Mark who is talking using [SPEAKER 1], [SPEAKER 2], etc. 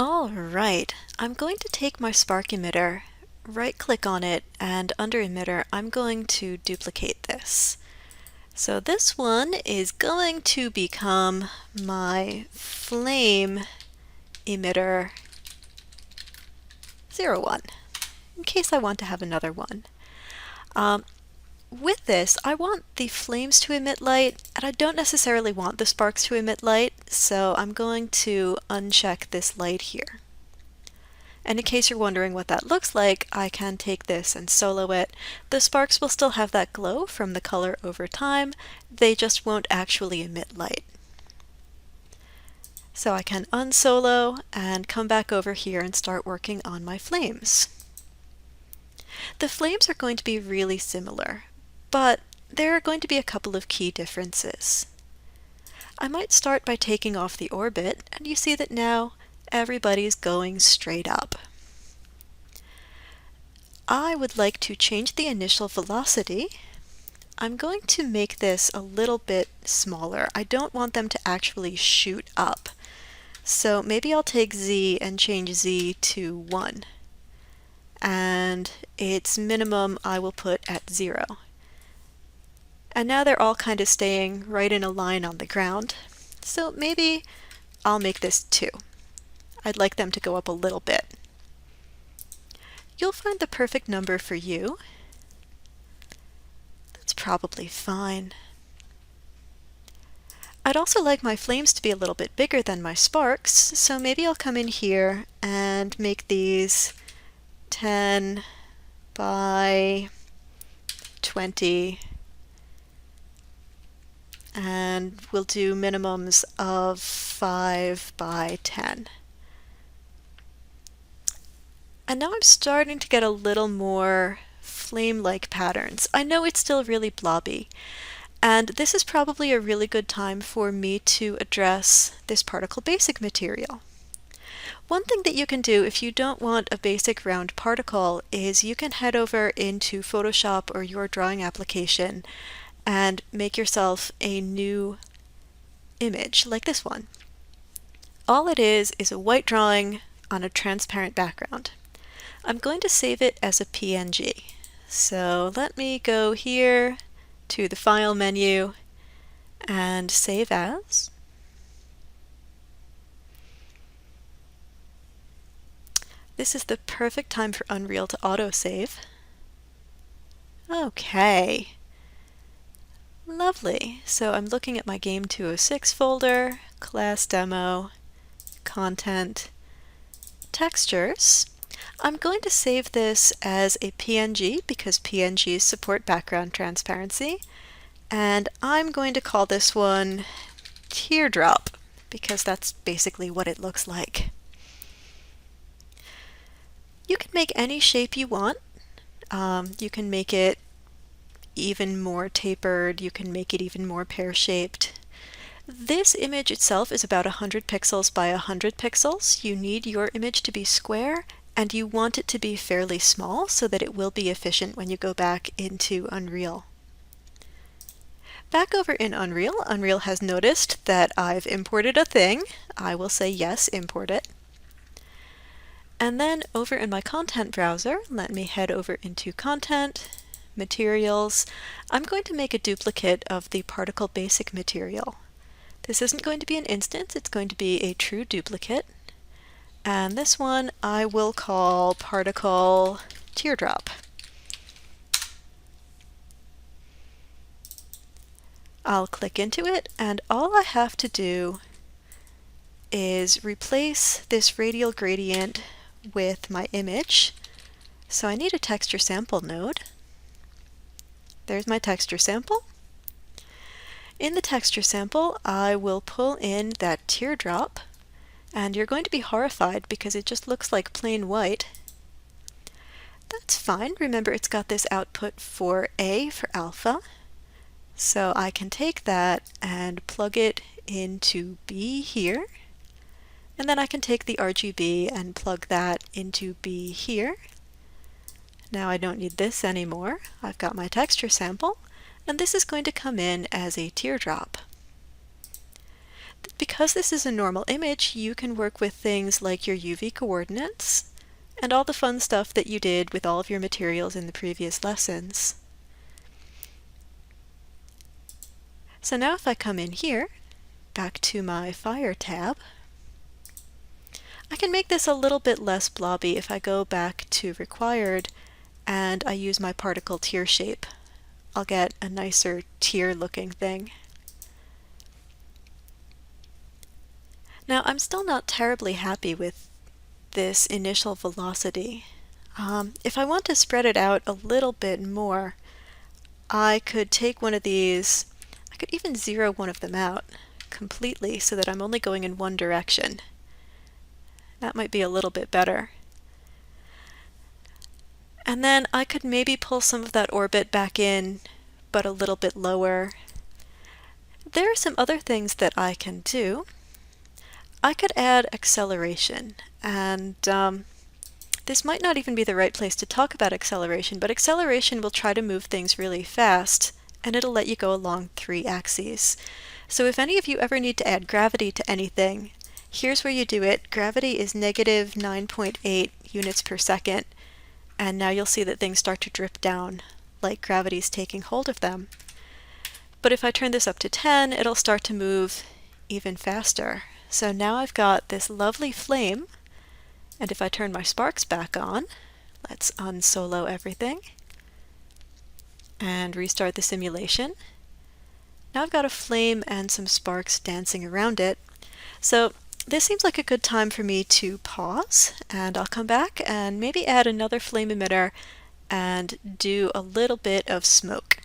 [SPEAKER 1] All right, I'm going to take my spark emitter, right click on it, and under emitter, I'm going to duplicate this. So this one is going to become my flame emitter 01, in case I want to have another one. With this, I want the flames to emit light, and I don't necessarily want the sparks to emit light, so I'm going to uncheck this light here. And in case you're wondering what that looks like, I can take this and solo it. The sparks will still have that glow from the color over time, they just won't actually emit light. So I can unsolo and come back over here and start working on my flames. The flames are going to be really similar, but there are going to be a couple of key differences. I might start by taking off the orbit, and you see that now everybody's going straight up. I would like to change the initial velocity. I'm going to make this a little bit smaller. I don't want them to actually shoot up. So maybe I'll take Z and change Z to 1. And its minimum I will put at 0. And now they're all kind of staying right in a line on the ground. So maybe I'll make this 2. I'd like them to go up a little bit. You'll find the perfect number for you. That's probably fine. I'd also like my flames to be a little bit bigger than my sparks, so maybe I'll come in here and make these 10 by 20, and we'll do minimums of 5 by 10. And now I'm starting to get a little more flame-like patterns. I know it's still really blobby, and this is probably a really good time for me to address this particle basic material. One thing that you can do if you don't want a basic round particle is you can head over into Photoshop or your drawing application and make yourself a new image like this one. All it is a white drawing on a transparent background. I'm going to save it as a PNG. So let me go here to the File menu and Save As. This is the perfect time for Unreal to autosave. Okay. Lovely. So I'm looking at my Game 206 folder, Class Demo, Content, Textures. I'm going to save this as a PNG because PNGs support background transparency, and I'm going to call this one Teardrop because that's basically what it looks like. You can make any shape you want. You can make it even more tapered, you can make it even more pear-shaped. This image itself is about 100 pixels by 100 pixels. You need your image to be square, and you want it to be fairly small so that it will be efficient when you go back into Unreal. Back over in Unreal, Unreal has noticed that I've imported a thing. I will say yes, import it. And then over in my content browser, let me head over into Content, Materials. I'm going to make a duplicate of the particle basic material. This isn't going to be an instance, it's going to be a true duplicate. And this one I will call Particle Teardrop. I'll click into it, and all I have to do is replace this radial gradient with my image. So I need a texture sample node. There's my texture sample. In the texture sample, I will pull in that teardrop, and you're going to be horrified because it just looks like plain white. That's fine. Remember, it's got this output for A for alpha. So I can take that and plug it into B here. And then I can take the RGB and plug that into B here. Now I don't need this anymore. I've got my texture sample, and this is going to come in as a teardrop. Because this is a normal image, you can work with things like your UV coordinates and all the fun stuff that you did with all of your materials in the previous lessons. So now if I come in here, back to my Fire tab, I can make this a little bit less blobby if I go back to Required and I use my particle tear shape. I'll get a nicer tear looking thing. Now I'm still not terribly happy with this initial velocity. If I want to spread it out a little bit more, I could take one of these, I could even zero one of them out completely so that I'm only going in one direction. That might be a little bit better. And then I could maybe pull some of that orbit back in, but a little bit lower. There are some other things that I can do. I could add acceleration, and this might not even be the right place to talk about acceleration, but acceleration will try to move things really fast, and it'll let you go along 3 axes. So if any of you ever need to add gravity to anything, here's where you do it. Gravity is negative 9.8 units per second, and now you'll see that things start to drip down, like gravity's taking hold of them. But if I turn this up to 10, it'll start to move even faster. So now I've got this lovely flame, and if I turn my sparks back on, let's unsolo everything and restart the simulation. Now I've got a flame and some sparks dancing around it. So this seems like a good time for me to pause, and I'll come back and maybe add another flame emitter and do a little bit of smoke.